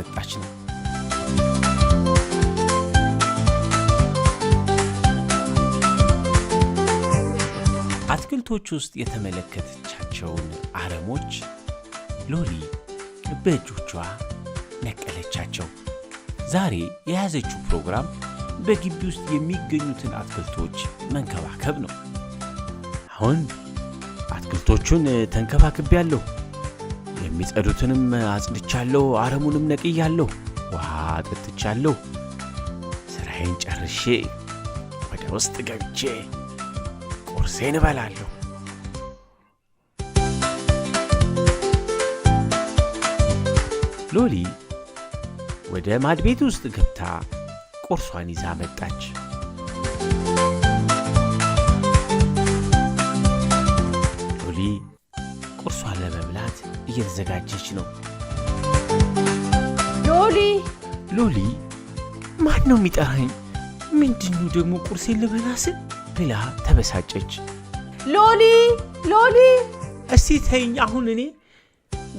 እየጠጣች ነው። አትክልቶች ውስጥ የተመለከተቻቸውን አረሞች ሎሊ በእጆቿ ነቀለቻቸው። ዛሬ የያዘችው ፕሮግራም በግቢ ውስጥ የሚገኙትን አትክልቶች መንከባከብ ነው። አሁን አትክልቶቹን ተንከባክቤያለሁ፣ የሚጸዱትንም አጽድቻለሁ፣ አረሙንም ነቅያለሁ፣ ውሃ አጠጥቻለሁ። ስራዬን ጨርሼ ወደ ውስጥ ገብቼ ቁርሴን እበላለሁ። ሎሊ ወደ ማድቤት ውስጥ ገብታ ቁርሷን ይዛ መጣች። ሎሊ ቁርሷን ለመብላት እየተዘጋጀች ነው። ሎሊ ማን ነው የሚጠራኝ? ምንድነው ደግሞ ቁርሴን ልበላ ስል ብላ ተበሳጨች። ሎሊ እስቲ ተይኝ። አሁን እኔ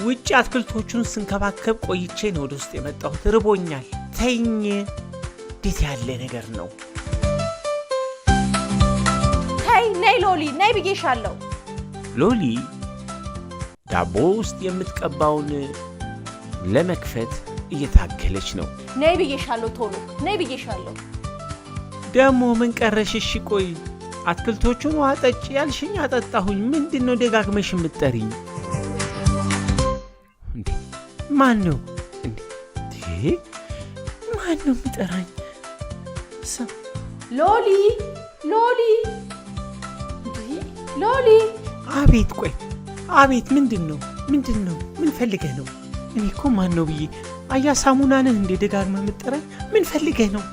ውጭ አትክልቶቹን ስንከባከብ ቆይቼ ነው ወደ ውስጥ የመጣሁት። ርቦኛል። ተይኝ። እንዴት ያለ ነገር ነው? ተይ፣ ነይ ሎሊ፣ ነይ ብዬሻለሁ። ሎሊ ዳቦ ውስጥ የምትቀባውን ለመክፈት እየታገለች ነው። ነይ ብዬሻለሁ፣ ቶሎ ነይ ብዬሻለሁ። ደግሞ ምን ቀረሽ? እሺ ቆይ አትክልቶቹን ውሃ ጠጪ ያልሽኝ አጠጣሁኝ። ምንድነው ደጋግመሽ የምትጠሪኝ? እንዴ ማን ነው የሚጠራኝ? ሎሊ አቤት፣ ቆይ አቤት። ምንድነው? ምን ፈልገህ ነው? እኔ እኮ ማን ነው ብዬ አያ ሳሙና ነህ እንዴ ደጋግመህ የምትጠራኝ? ምን ፈልገህ ነው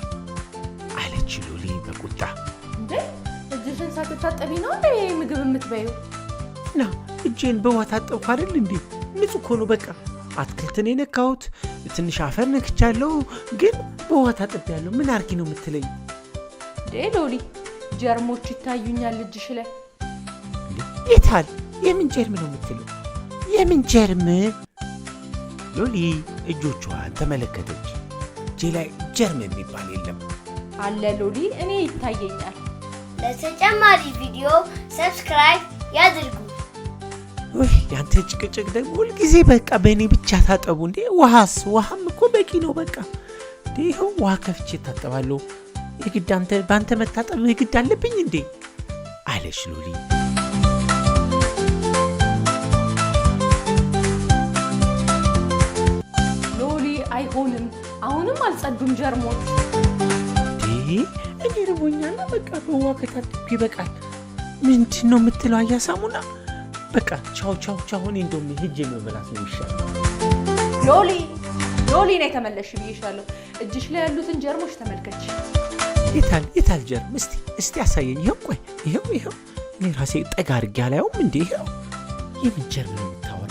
አለች ሎሊ በቁጣ። እንዴ እጅሽን ሳትታጠቢ ነው እንዴ ምግብ የምትበይው? ና እጄን በውሃ ታጠብኩ አይደል እንዴ? ንጹህ እኮ ነው። በቃ አትክልትን የነካሁት ትንሽ አፈር ነክቻለሁ፣ ግን በውሃ ታጠቢያለሁ። ምን አርጊ ነው የምትለኝ? እንዴ ሎሊ ጀርሞች ይታዩኛል እጅሽ ላይ። የታል? የምን ጀርም ነው የምትለው? የምን ጀርም? ሎሊ እጆቿን ተመለከተች። እጄ ላይ ጀርም የሚባል የለም። አለ ሎሊ፣ እኔ ይታየኛል። ለተጨማሪ ቪዲዮ ሰብስክራይብ ያድርጉ። ወይ ያንተ ጭቅጭቅ ደግሞ ሁልጊዜ በቃ በእኔ ብቻ ታጠቡ እንዴ? ውሃም እኮ በቂ ነው። በቃ እንዴ ይኸው ውሃ ከፍቼ ታጠባለሁ። የግድ በአንተ መታጠብ የግድ አለብኝ እንዴ? አለች ሎሊ። አይሆንም፣ አሁንም አልጸዱም ጀርሞች። እኔ ርቦኛል። በቃ በውሃ ከታጠብኩ ይበቃል። ምንድነው የምትለው? አያ ሳሙና። በቃ ቻው። እኔ እንደውም ሂጅ መብላት ነው ይሻላል። ሎሊ ነይ ተመለሽ ብዬሻለሁ። እጅሽ ላይ ያሉትን ጀርሞች ተመልከች። የታል ጀርም? እስቲ አሳየኝ። ይኸው ቆይ፣ ይኸው እኔ ራሴ ጠጋ አድርጌ አላየውም እንዴ? ይኸው የምን ጀርም ነው የምታወራው?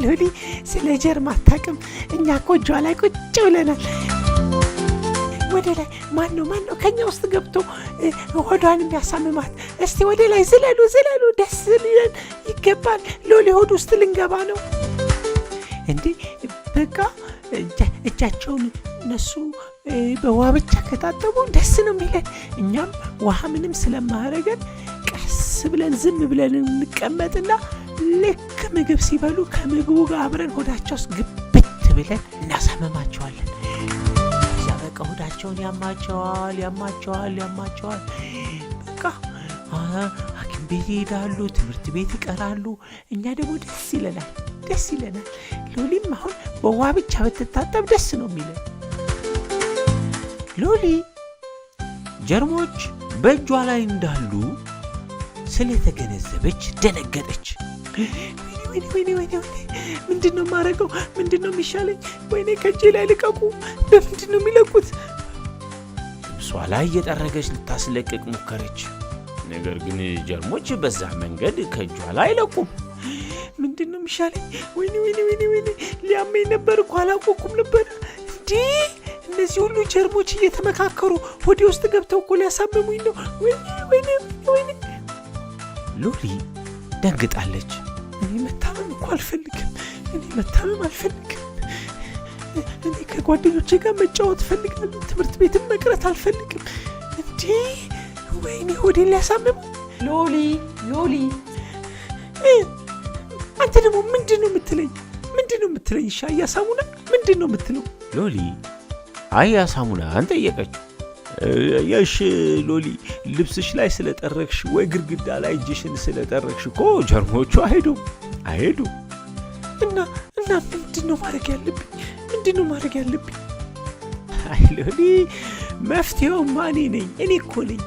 ሎሊ ስለ ጀርም አታውቅም። እኛ እኮ እጇ ላይ ቁጭ ብለናል። ወደ ላይ ማን ነው ከኛ ውስጥ ገብቶ ሆዷን የሚያሳምማት? እስቲ ወደ ላይ ዝለሉ፣ ደስ ሊለን ይገባል። ሎሊ ሆድ ውስጥ ልንገባ ነው እንዴ? በቃ እጃቸውን እነሱ በውሃ ብቻ ከታጠቡ ደስ ነው የሚለን። እኛም ውሃ ምንም ስለማያረገን ቀስ ብለን ዝም ብለን እንቀመጥና ልክ ምግብ ሲበሉ ከምግቡ ጋር አብረን ሆዳቸው ውስጥ ግብት ብለን እናሳመማቸዋለን። እዛ በቃ ሆዳቸውን ያማቸዋል። በቃ ሐኪም ቤት ይሄዳሉ፣ ትምህርት ቤት ይቀራሉ። እኛ ደግሞ ደስ ይለናል። ሎሊም አሁን በውሃ ብቻ ብትታጠብ ደስ ነው የሚለን። ሎሊ ጀርሞች በእጇ ላይ እንዳሉ ስለተገነዘበች ደነገጠች። ወይኔ ምንድነው ማረገው? ምንድነው የሚሻለኝ? ወይኔ ከእጄ ላይ ልቀቁ። በምንድነው የሚለቁት? ልብሷ ላይ እየጠረገች ልታስለቅቅ ሞከረች። ነገር ግን ጀርሞች በዛ መንገድ ከእጇ ላይ አይለቁም። ምንድነው የሚሻለኝ? ወይኔ ሊያመኝ ነበር እኮ አላወኩም ነበር። እንዴ እነዚህ ሁሉ ጀርሞች እየተመካከሩ ሆዴ ውስጥ ገብተው እኮ ሊያሳምሙኝ ነው። ወይኔ ሎሊ ደንግጣለች። እኔ መታመም እኮ አልፈልግም። እኔ ከጓደኞቼ ጋር መጫወት እፈልጋለሁ። ትምህርት ቤትም መቅረት አልፈልግም። እንዴ ወይኔ ሆዴን ሊያሳምም። ሎሊ አንተ ደግሞ ምንድነው የምትለኝ? ሻያ ሳሙና ምንድነው የምትለው? ሎሊ አያ ሳሙናን ጠየቀችው። የሽ ሎሊ ልብስሽ ላይ ስለጠረግሽ ወይ ግድግዳ ላይ እጅሽን ስለጠረግሽ እኮ ጀርሞቹ አይሄዱ። እና ምንድነው ማድረግ ያለብኝ? አይ ሎሊ መፍትሄው ማን ነኝ? እኔ እኮ ነኝ።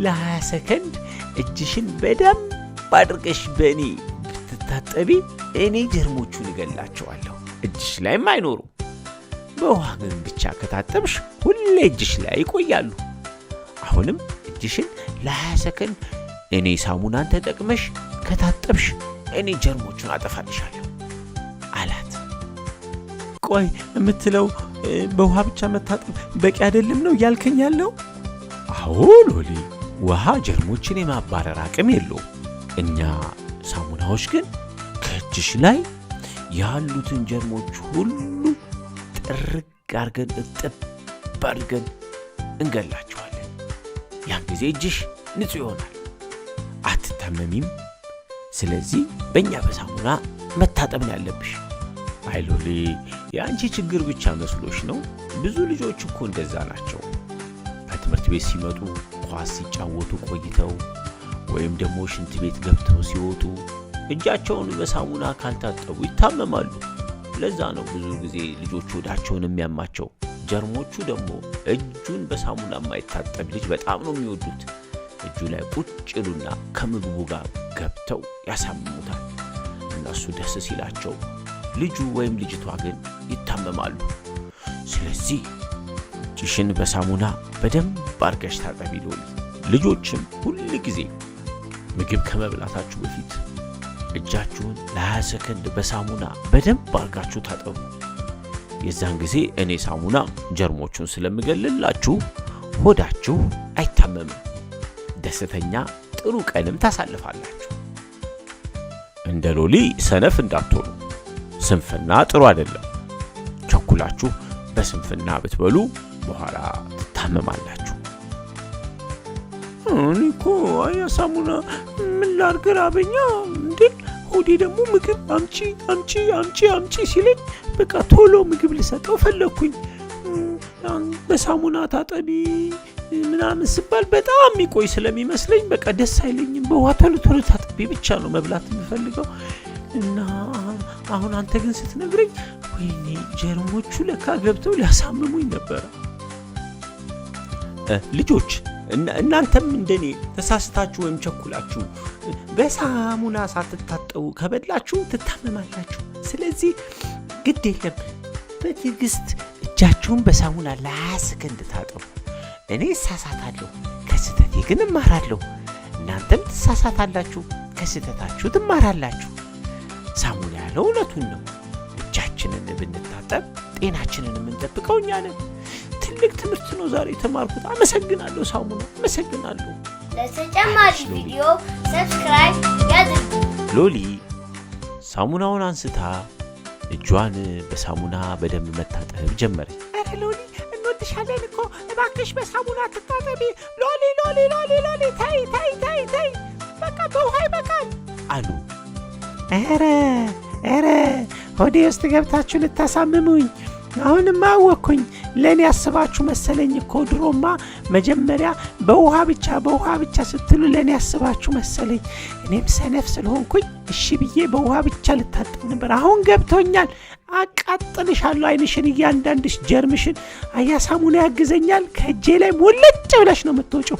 ለ20 ሰከንድ እጅሽን በደንብ አድርገሽ በእኔ ብትታጠቢ እኔ ጀርሞቹን እገላቸዋለሁ። እጅሽ ላይም አይኖሩ። በውሃ ግን ብቻ ከታጠብሽ ሁሌ እጅሽ ላይ ይቆያሉ። አሁንም እጅሽን ለ20 ሰከንድ እኔ ሳሙናን ተጠቅመሽ ከታጠብሽ እኔ ጀርሞቹን አጠፋልሻለሁ አላት። ቆይ የምትለው በውሃ ብቻ መታጠብ በቂ አይደለም ነው እያልከኝ ያለው? አዎ ሎሊ፣ ውሃ ጀርሞችን የማባረር አቅም የለውም። እኛ ሳሙናዎች ግን ከእጅሽ ላይ ያሉትን ጀርሞች ሁሉ ጥርግ አርገን እጥብ አድርገን እንገላቸዋለን። ያን ጊዜ እጅሽ ንጹህ ይሆናል፣ አትታመሚም። ስለዚህ በእኛ በሳሙና መታጠብ ነው ያለብሽ። አይ ሎሊ፣ የአንቺ ችግር ብቻ መስሎሽ ነው? ብዙ ልጆች እኮ እንደዛ ናቸው። ከትምህርት ቤት ሲመጡ ኳስ ሲጫወቱ ቆይተው ወይም ደግሞ ሽንት ቤት ገብተው ሲወጡ እጃቸውን በሳሙና ካልታጠቡ ይታመማሉ። ለዛ ነው ብዙ ጊዜ ልጆች ሆዳቸውን የሚያማቸው። ጀርሞቹ ደግሞ እጁን በሳሙና የማይታጠብ ልጅ በጣም ነው የሚወዱት። እጁ ላይ ቁጭ ይሉና ከምግቡ ጋር ገብተው ያሳምሙታል። እነሱ ደስ ሲላቸው፣ ልጁ ወይም ልጅቷ ግን ይታመማሉ። ስለዚህ እጅሽን በሳሙና በደንብ አድርገሽ ታጠቢ ሎሊ። ልጆችም ሁል ጊዜ ምግብ ከመብላታችሁ በፊት እጃችሁን ለ20 ሰከንድ በሳሙና በደንብ አድርጋችሁ ታጠቡ። የዛን ጊዜ እኔ ሳሙና ጀርሞቹን ስለምገልላችሁ ሆዳችሁ አይታመምም። ደስተኛ ጥሩ ቀንም ታሳልፋላችሁ። እንደ ሎሊ ሰነፍ እንዳትሆኑ። ስንፍና ጥሩ አይደለም። ቸኩላችሁ በስንፍና ብትበሉ በኋላ ትታመማላችሁ። እኔ እኮ አያ ሳሙና ምን ላድርግ ራበኛ እንዴ! ሆዴ ደግሞ ምግብ አምጪ ሲለኝ በቃ ቶሎ ምግብ ልሰጠው ፈለግኩኝ። በሳሙና ታጠቢ ምናምን ስባል በጣም የሚቆይ ስለሚመስለኝ በቃ ደስ አይለኝም። በውሃ ቶሎ ታጠቢ ብቻ ነው መብላት የምፈልገው። እና አሁን አንተ ግን ስትነግረኝ ወይኔ ጀርሞቹ ለካ ገብተው ሊያሳምሙኝ ነበረ። ልጆች እናንተም እንደኔ ተሳስታችሁ ወይም ቸኩላችሁ በሳሙና ሳትታጠቡ ከበላችሁ ትታመማላችሁ። ስለዚህ ግድ የለም በትዕግስት እጃችሁን በሳሙና ለ20 ሰከንድ ታጠቡ። እኔ እሳሳታለሁ፣ ከስህተቴ ግን እማራለሁ። እናንተም ትሳሳታላችሁ፣ ከስህተታችሁ ትማራላችሁ። ሳሙና ያለው እውነቱን ነው። እጃችንን ብንታጠብ ጤናችንን የምንጠብቀው እኛ ነን። ትልቅ ትምህርት ነው ዛሬ የተማርኩት። አመሰግናለሁ ሳሙና፣ አመሰግናለሁ። ለተጨማሪ ቪዲዮ ሰብስክራይብ ያድርጉ። ሎሊ ሳሙናውን አንስታ እጇን በሳሙና በደንብ መታጠብ ጀመረች። አረ ሎሊ እንወድሻለን እኮ እባክሽ በሳሙና ትታጠቢ። ሎሊ ታይ በቃ በውሃ ይበቃል አሉ። ኧረ ሆዴ ውስጥ ገብታችሁ ልታሳምሙኝ። አሁንማ አወቅኩኝ። ለእኔ ያስባችሁ መሰለኝ እኮ። ድሮማ መጀመሪያ በውሃ ብቻ ስትሉ ለእኔ ያስባችሁ መሰለኝ። እኔም ሰነፍ ስለሆንኩኝ እሺ ብዬ በውሃ ብቻ ልታጠብ ነበር። አሁን ገብቶኛል። አቃጥልሻለሁ አይንሽን፣ እያንዳንድሽ ጀርምሽን። አያ ሳሙና ያግዘኛል። ከእጄ ላይ ሞለጭ ብለሽ ነው የምትወጪው።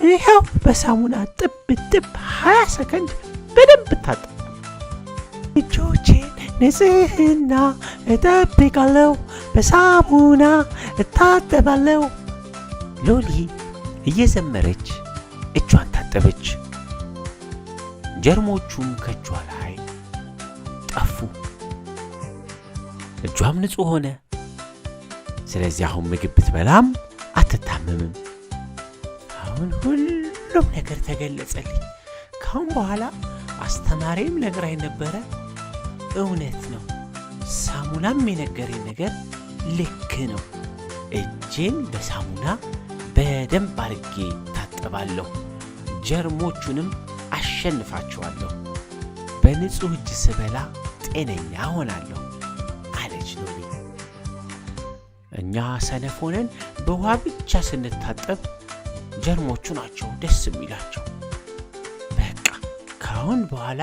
ይኸው በሳሙና ጥብ 20 ሰከንድ በደንብ ታጠብ። እጆቼን ንጽህና እጠብቃለሁ፣ በሳሙና እታጠባለሁ። ሎሊ እየዘመረች እጇን ታጠበች። ጀርሞቹም ከእጇ ላይ ጠፉ። እጇም ንጹህ ሆነ። ስለዚህ አሁን ምግብ ብትበላም አትታመምም። አሁን ሁሉም ነገር ተገለጸልኝ። ካሁን በኋላ አስተማሪም ነግራኝ ነበረ፣ እውነት ነው። ሳሙናም የነገረኝ ነገር ልክ ነው። እጄን በሳሙና በደንብ አድርጌ ታጠባለሁ፣ ጀርሞቹንም አሸንፋቸዋለሁ፣ በንጹህ እጅ ስበላ ጤነኛ ሆናለሁ አለች ሎሊ። እኛ ሰነፍ ሆነን በውሃ ብቻ ስንታጠብ ጀርሞቹ ናቸው ደስ የሚላቸው። በቃ ካሁን በኋላ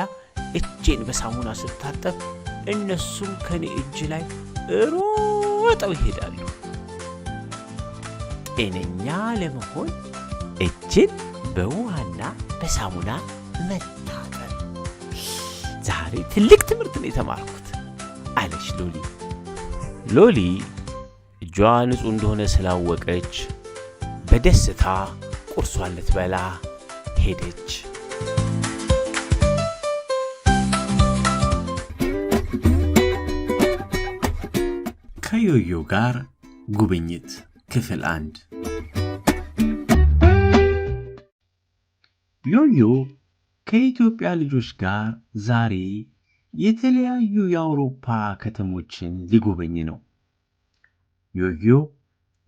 እጄን በሳሙና ስታጠብ እነሱም ከኔ እጅ ላይ ሮጠው ይሄዳሉ። ጤነኛ ለመሆን እጅን በውሃና በሳሙና መታጠብ። ዛሬ ትልቅ ትምህርት ነው የተማርኩት አለች ሎሊ። ሎሊ እጇ ንጹህ እንደሆነ ስላወቀች በደስታ ቁርሷን ልትበላ ሄደች። ከዮዮ ጋር ጉብኝት ክፍል 1። ዮዮ ከኢትዮጵያ ልጆች ጋር ዛሬ የተለያዩ የአውሮፓ ከተሞችን ሊጎበኝ ነው። ዮዮ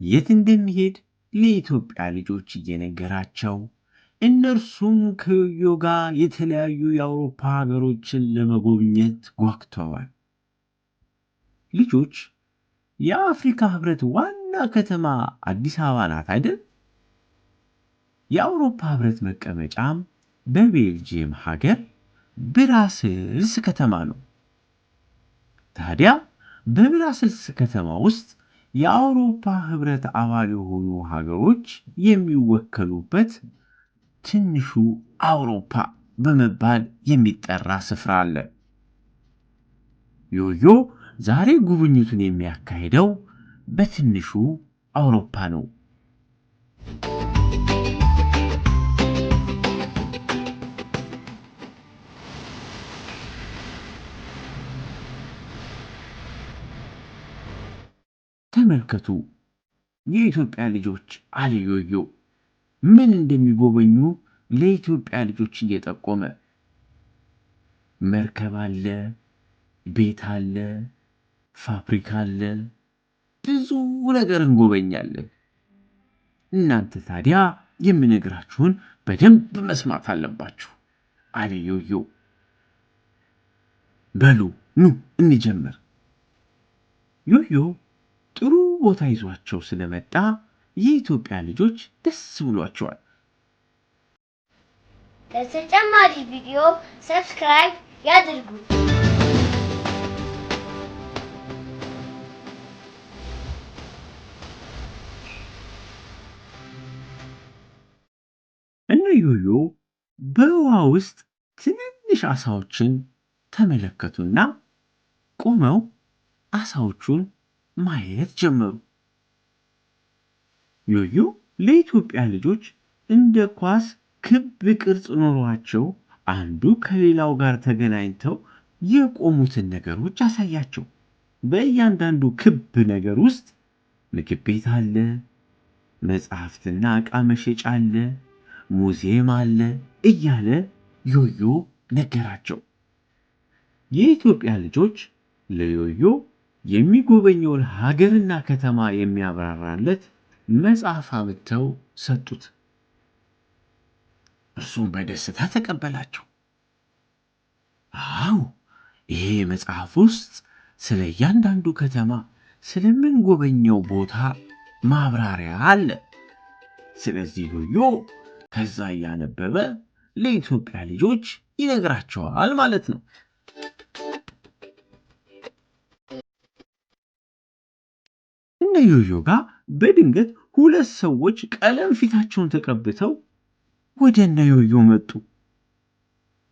የት እንደሚሄድ ለኢትዮጵያ ልጆች እየነገራቸው፣ እነርሱም ከዮዮ ጋር የተለያዩ የአውሮፓ ሀገሮችን ለመጎብኘት ጓጉተዋል። ልጆች፣ የአፍሪካ ህብረት ዋና ከተማ አዲስ አበባ ናት አይደል? የአውሮፓ ህብረት መቀመጫም በቤልጂየም ሀገር ብራስልስ ከተማ ነው። ታዲያ በብራስልስ ከተማ ውስጥ የአውሮፓ ህብረት አባል የሆኑ ሀገሮች የሚወከሉበት ትንሹ አውሮፓ በመባል የሚጠራ ስፍራ አለ። ዮዮ ዛሬ ጉብኝቱን የሚያካሂደው በትንሹ አውሮፓ ነው። ተመልከቱ፣ የኢትዮጵያ ልጆች አለ ዮዮ ምን እንደሚጎበኙ ለኢትዮጵያ ልጆች እየጠቆመ። መርከብ አለ፣ ቤት አለ፣ ፋብሪካ አለ፣ ብዙ ነገር እንጎበኛለን። እናንተ ታዲያ የምነግራችሁን በደንብ መስማት አለባችሁ አለ ዮዮ። በሉ ኑ እንጀምር። ዮዮ ጥሩ ቦታ ይዟቸው ስለመጣ የኢትዮጵያ ልጆች ደስ ብሏቸዋል። ለተጨማሪ ቪዲዮ ሰብስክራይብ ያድርጉ። እነ ዮዮ በውሃ ውስጥ ትንንሽ አሳዎችን ተመለከቱና ቆመው አሳዎቹን ማየት ጀመሩ። ዮዮ ለኢትዮጵያ ልጆች እንደ ኳስ ክብ ቅርጽ ኖሯቸው አንዱ ከሌላው ጋር ተገናኝተው የቆሙትን ነገሮች አሳያቸው። በእያንዳንዱ ክብ ነገር ውስጥ ምግብ ቤት አለ፣ መጽሐፍትና ዕቃ መሸጫ አለ፣ ሙዚየም አለ እያለ ዮዮ ነገራቸው። የኢትዮጵያ ልጆች ለዮዮ የሚጎበኘውን ሀገርና ከተማ የሚያብራራለት መጽሐፍ አምጥተው ሰጡት። እርሱም በደስታ ተቀበላቸው። አዎ፣ ይሄ መጽሐፍ ውስጥ ስለ እያንዳንዱ ከተማ ስለምንጎበኘው ቦታ ማብራሪያ አለ። ስለዚህ ዮዮ ከዛ እያነበበ ለኢትዮጵያ ልጆች ይነግራቸዋል ማለት ነው። እነ ዮዮ ጋር በድንገት ሁለት ሰዎች ቀለም ፊታቸውን ተቀብተው ወደ እነ ዮዮ መጡ።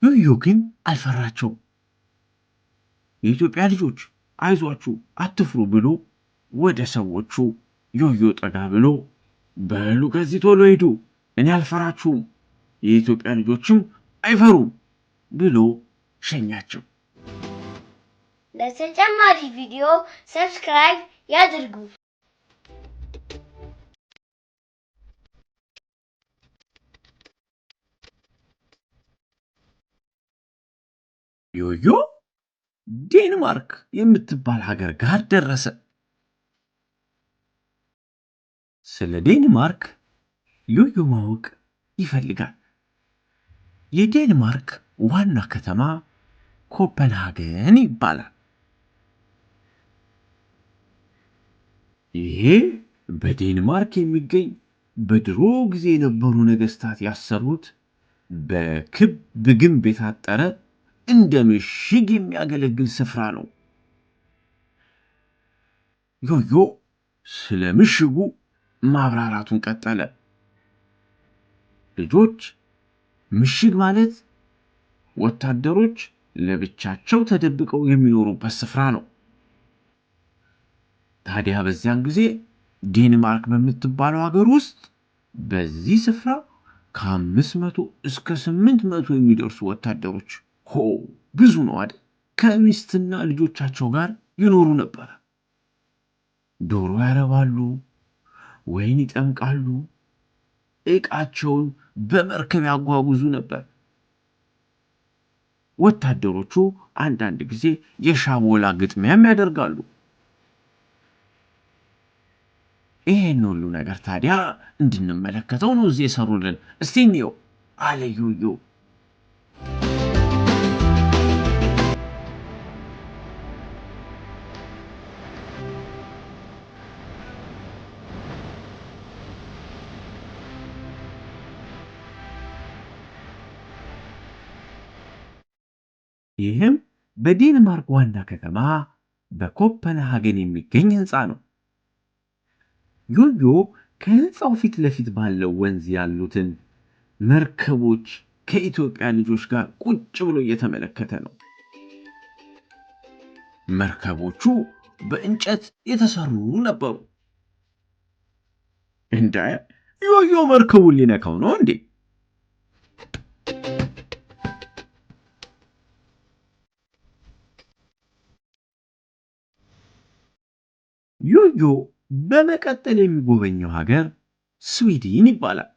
ዮዮ ግን አልፈራቸውም። የኢትዮጵያ ልጆች አይዟችሁ፣ አትፍሩ ብሎ ወደ ሰዎቹ ዮዮ ጠጋ ብሎ በሉ ከዚህ ቶሎ ሄዱ፣ እኔ አልፈራችሁም፣ የኢትዮጵያ ልጆችም አይፈሩም ብሎ ሸኛቸው። ለተጨማሪ ቪዲዮ ሰብስክራይብ ያድርጉ። ዮዮ ዴንማርክ የምትባል ሀገር ጋር ደረሰ። ስለ ዴንማርክ ዮዮ ማወቅ ይፈልጋል። የዴንማርክ ዋና ከተማ ኮፐንሃገን ይባላል። ይሄ በዴንማርክ የሚገኝ በድሮ ጊዜ የነበሩ ነገስታት ያሰሩት በክብ ግንብ የታጠረ እንደ ምሽግ የሚያገለግል ስፍራ ነው። ዮዮ ስለ ምሽጉ ማብራራቱን ቀጠለ። ልጆች፣ ምሽግ ማለት ወታደሮች ለብቻቸው ተደብቀው የሚኖሩበት ስፍራ ነው። ታዲያ በዚያን ጊዜ ዴንማርክ በምትባለው ሀገር ውስጥ በዚህ ስፍራ ከ500 እስከ 800 የሚደርሱ ወታደሮች ብዙ ነው አይደል? ከሚስትና ልጆቻቸው ጋር ይኖሩ ነበር። ዶሮ ያረባሉ፣ ወይን ይጠምቃሉ፣ ዕቃቸውን በመርከብ ያጓጉዙ ነበር። ወታደሮቹ አንዳንድ ጊዜ የሻቦላ ግጥሚያም ያደርጋሉ። ይሄን ሁሉ ነገር ታዲያ እንድንመለከተው ነው እዚህ የሰሩልን። እስቲ እንየው አለ ዮዮ። ይህም በዴንማርክ ዋና ከተማ በኮፐንሃገን የሚገኝ ህንፃ ነው። ዮዮ ከህንፃው ፊት ለፊት ባለው ወንዝ ያሉትን መርከቦች ከኢትዮጵያ ልጆች ጋር ቁጭ ብሎ እየተመለከተ ነው። መርከቦቹ በእንጨት የተሰሩ ነበሩ። እንዴ ዮዮ መርከቡን ሊነካው ነው እንዴ? ዮዮ በመቀጠል የሚጎበኘው ሀገር ስዊድን ይባላል።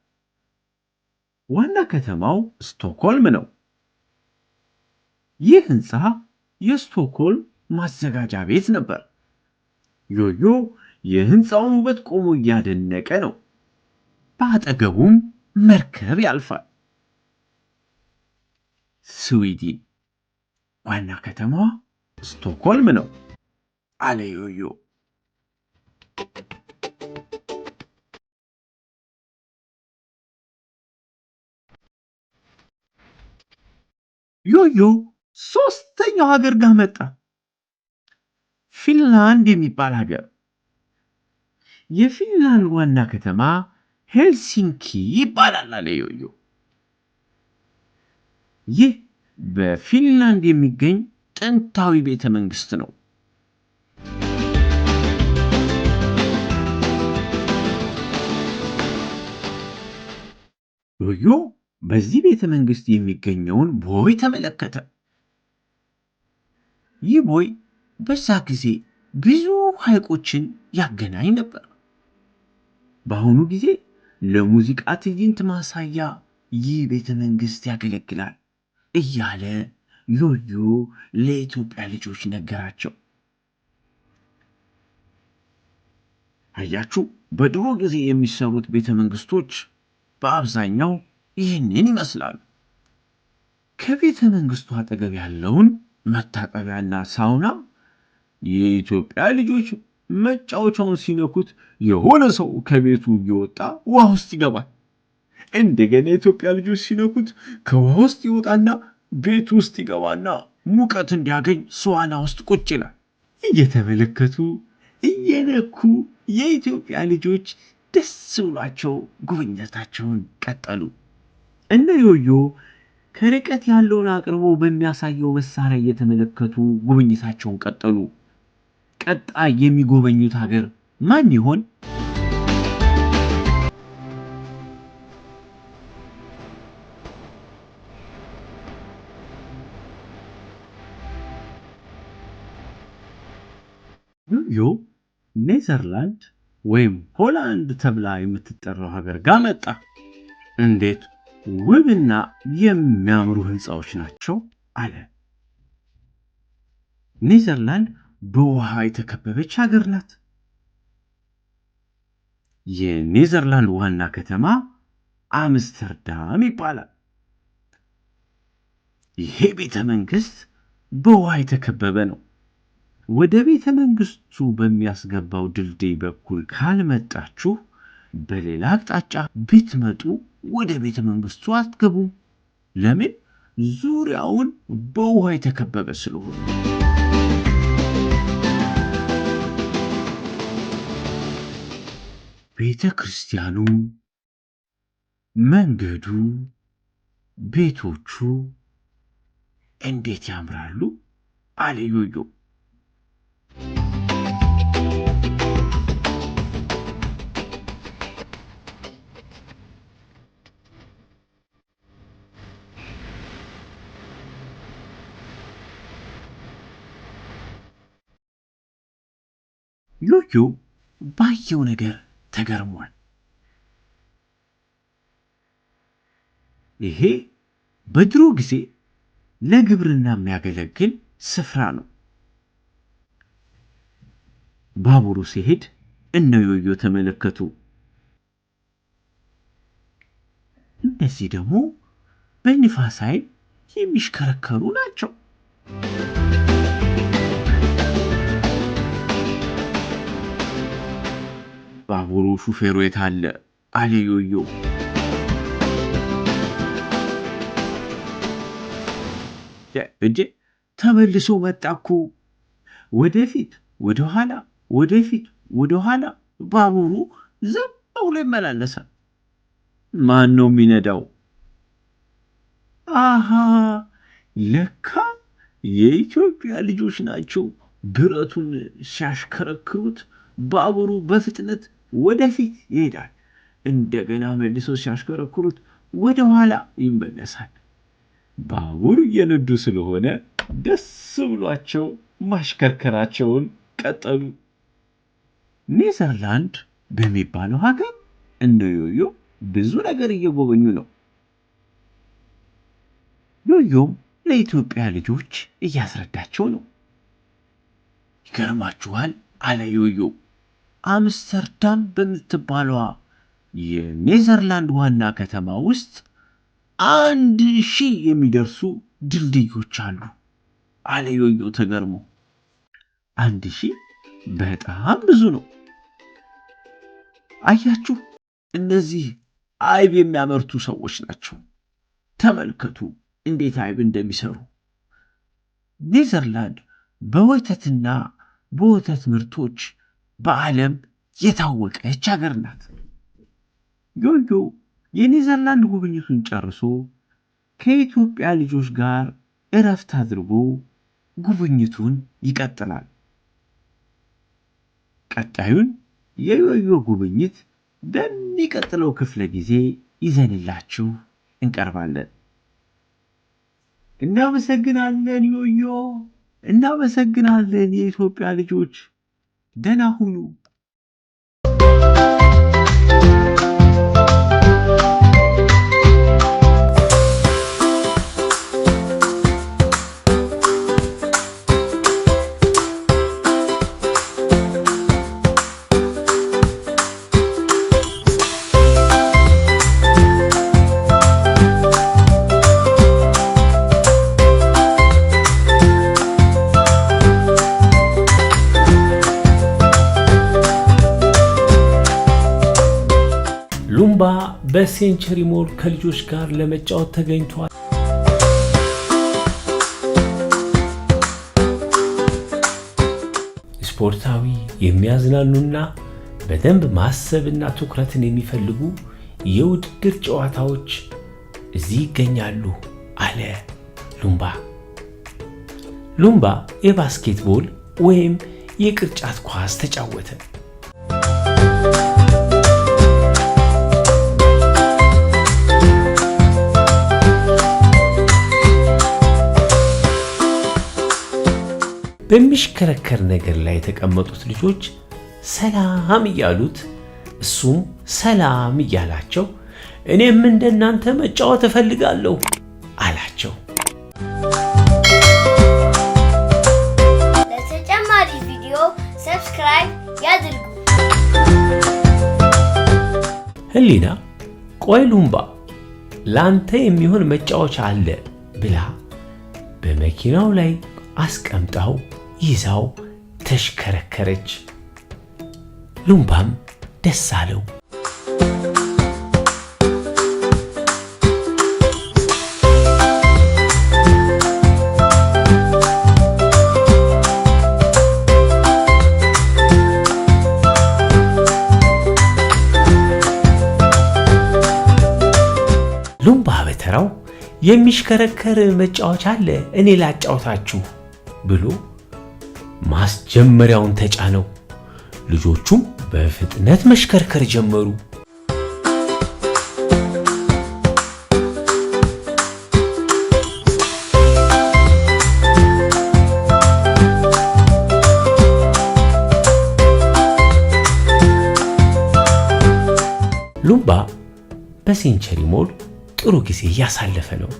ዋና ከተማው ስቶክሆልም ነው። ይህ ህንፃ የስቶክሆልም ማዘጋጃ ቤት ነበር። ዮዮ የህንፃውን ውበት ቆሞ እያደነቀ ነው። በአጠገቡም መርከብ ያልፋል። ስዊድን ዋና ከተማዋ ስቶክሆልም ነው አለ ዮዮ። ዮዮ ሶስተኛው ሀገር ጋር መጣ። ፊንላንድ የሚባል ሀገር። የፊንላንድ ዋና ከተማ ሄልሲንኪ ይባላል አለ ዮዮ። ይህ በፊንላንድ የሚገኝ ጥንታዊ ቤተ መንግስት ነው። ዮዮ በዚህ ቤተ መንግስት የሚገኘውን ቦይ ተመለከተ። ይህ ቦይ በዛ ጊዜ ብዙ ሐይቆችን ያገናኝ ነበር። በአሁኑ ጊዜ ለሙዚቃ ትዕይንት ማሳያ ይህ ቤተ መንግስት ያገለግላል እያለ ዮዮ ለኢትዮጵያ ልጆች ነገራቸው። አያችሁ፣ በድሮ ጊዜ የሚሰሩት ቤተ መንግስቶች በአብዛኛው ይህንን ይመስላሉ። ከቤተ መንግስቱ አጠገብ ያለውን መታጠቢያና ሳውና የኢትዮጵያ ልጆች መጫወቻውን ሲነኩት የሆነ ሰው ከቤቱ እየወጣ ውሃ ውስጥ ይገባል። እንደገና የኢትዮጵያ ልጆች ሲነኩት ከውሃ ውስጥ ይወጣና ቤት ውስጥ ይገባና ሙቀት እንዲያገኝ ሰዋና ውስጥ ቁጭ ይላል። እየተመለከቱ እየነኩ የኢትዮጵያ ልጆች ደስ ብሏቸው ጉብኝታቸውን ቀጠሉ። እነ ዮዮ ከርቀት ያለውን አቅርቦ በሚያሳየው መሳሪያ እየተመለከቱ ጉብኝታቸውን ቀጠሉ። ቀጣይ የሚጎበኙት ሀገር ማን ይሆን? ዮዮ ኔዘርላንድ ወይም ሆላንድ ተብላ የምትጠራው ሀገር ጋር መጣ። እንዴት ውብና የሚያምሩ ህንፃዎች ናቸው አለ። ኔዘርላንድ በውሃ የተከበበች ሀገር ናት። የኔዘርላንድ ዋና ከተማ አምስተርዳም ይባላል። ይሄ ቤተ መንግስት በውሃ የተከበበ ነው። ወደ ቤተ መንግስቱ በሚያስገባው ድልድይ በኩል ካልመጣችሁ በሌላ አቅጣጫ ብትመጡ ወደ ቤተ መንግስቱ አትገቡም። ለምን? ዙሪያውን በውሃ የተከበበ ስለሆነ። ቤተ ክርስቲያኑ፣ መንገዱ፣ ቤቶቹ እንዴት ያምራሉ! አለ ዮዮ። ዮዮ ባየው ነገር ተገርሟል። ይሄ በድሮ ጊዜ ለግብርና የሚያገለግል ስፍራ ነው። ባቡሩ ሲሄድ እነ ዮዮ ተመለከቱ። እነዚህ ደግሞ በንፋስ ኃይል የሚሽከረከሩ ናቸው። ባቡሩ ሹፌሩ የት አለ? አለ ዮዮ። እንዴ ተመልሶ መጣኩ። ወደፊት ወደኋላ፣ ወደፊት ወደኋላ ባቡሩ ዝም ብሎ ይመላለሳል። ማን ነው የሚነዳው? አሃ ለካ የኢትዮጵያ ልጆች ናቸው። ብረቱን ሲያሽከረክሩት ባቡሩ በፍጥነት ወደፊት ይሄዳል። እንደገና መልሶ ሲያሽከረክሩት ወደ ኋላ ይመለሳል። ባቡር እየነዱ ስለሆነ ደስ ብሏቸው ማሽከርከራቸውን ቀጠሉ። ኔዘርላንድ በሚባለው ሀገር እነ ዮዮ ብዙ ነገር እየጎበኙ ነው። ዮዮም ለኢትዮጵያ ልጆች እያስረዳቸው ነው። ይገርማችኋል አለ ዮዮ፣ አምስተርዳም በምትባለዋ የኔዘርላንድ ዋና ከተማ ውስጥ 1000 የሚደርሱ ድልድዮች አሉ አለ ዮዮ ተገርሞ። 1000 በጣም ብዙ ነው። አያችሁ፣ እነዚህ አይብ የሚያመርቱ ሰዎች ናቸው። ተመልከቱ እንዴት አይብ እንደሚሰሩ። ኔዘርላንድ በወተትና በወተት ምርቶች በዓለም የታወቀች ሀገር ናት። ዮዮ የኔዘርላንድ ጉብኝቱን ጨርሶ ከኢትዮጵያ ልጆች ጋር እረፍት አድርጎ ጉብኝቱን ይቀጥላል። ቀጣዩን የዮዮ ጉብኝት በሚቀጥለው ክፍለ ጊዜ ይዘንላችሁ እንቀርባለን። እናመሰግናለን ዮዮ፣ እናመሰግናለን የኢትዮጵያ ልጆች። ደህና ሁኑ። ሉምባ በሴንቸሪ ሞል ከልጆች ጋር ለመጫወት ተገኝቷል። ስፖርታዊ፣ የሚያዝናኑና በደንብ ማሰብና ትኩረትን የሚፈልጉ የውድድር ጨዋታዎች እዚህ ይገኛሉ አለ ሉምባ። ሉምባ የባስኬትቦል ወይም የቅርጫት ኳስ ተጫወተ። በሚሽከረከር ነገር ላይ የተቀመጡት ልጆች ሰላም እያሉት እሱም ሰላም እያላቸው እኔም እንደናንተ መጫወት እፈልጋለሁ አላቸው። ህሊና ቆይ ሉምባ ላንተ የሚሆን መጫወቻ አለ ብላ በመኪናው ላይ አስቀምጣው ይዛው ተሽከረከረች። ሉምባም ደስ አለው። ሉምባ በተራው የሚሽከረከር መጫወቻ አለ እኔ ላጫውታችሁ ብሎ ማስጀመሪያውን ተጫነው። ልጆቹም በፍጥነት መሽከርከር ጀመሩ። ሉምባ በሴንቸሪ ሞል ጥሩ ጊዜ እያሳለፈ ነው።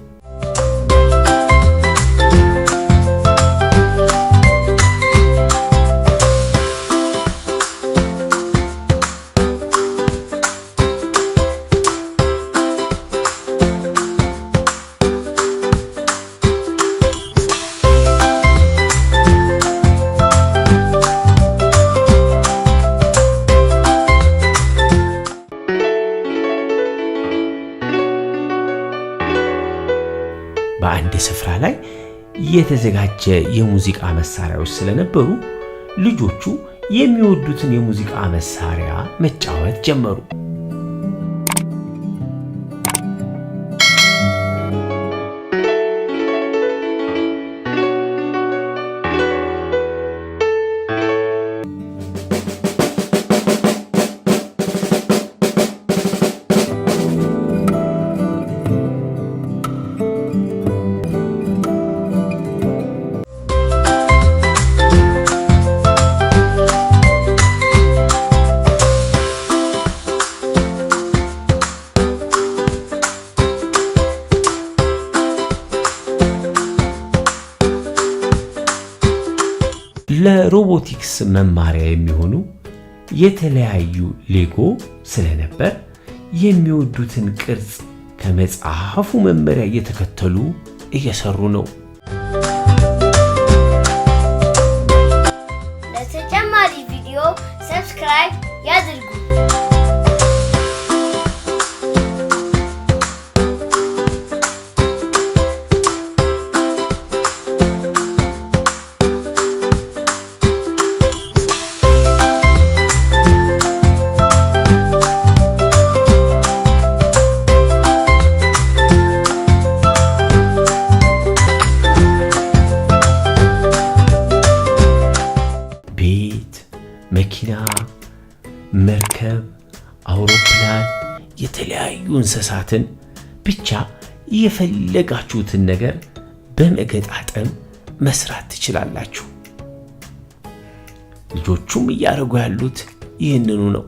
በአንድ ስፍራ ላይ የተዘጋጀ የሙዚቃ መሳሪያዎች ስለነበሩ ልጆቹ የሚወዱትን የሙዚቃ መሳሪያ መጫወት ጀመሩ። ለሮቦቲክስ መማሪያ የሚሆኑ የተለያዩ ሌጎ ስለነበር የሚወዱትን ቅርጽ ከመጽሐፉ መመሪያ እየተከተሉ እየሰሩ ነው። ለተጨማሪ ቪዲዮ ሰብስክራይብ ያድርጉ። መኪና፣ መርከብ፣ አውሮፕላን፣ የተለያዩ እንስሳትን ብቻ የፈለጋችሁትን ነገር በመገጣጠም መስራት ትችላላችሁ። ልጆቹም እያደረጉ ያሉት ይህንኑ ነው።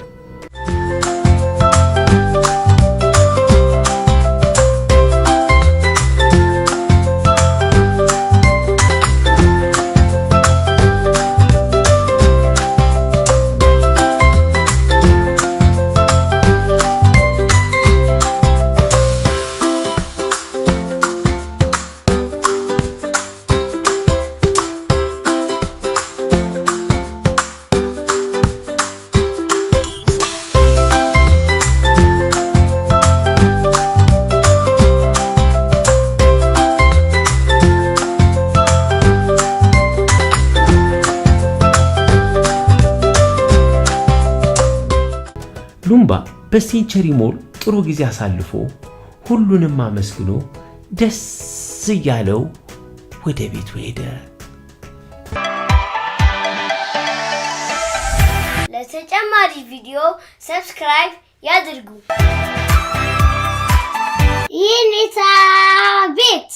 ሉምባ በሴንቸሪ ሞል ጥሩ ጊዜ አሳልፎ ሁሉንም አመስግኖ ደስ እያለው ወደ ቤቱ ሄደ። ለተጨማሪ ቪዲዮ ሰብስክራይብ ያድርጉ። ይህን ቤት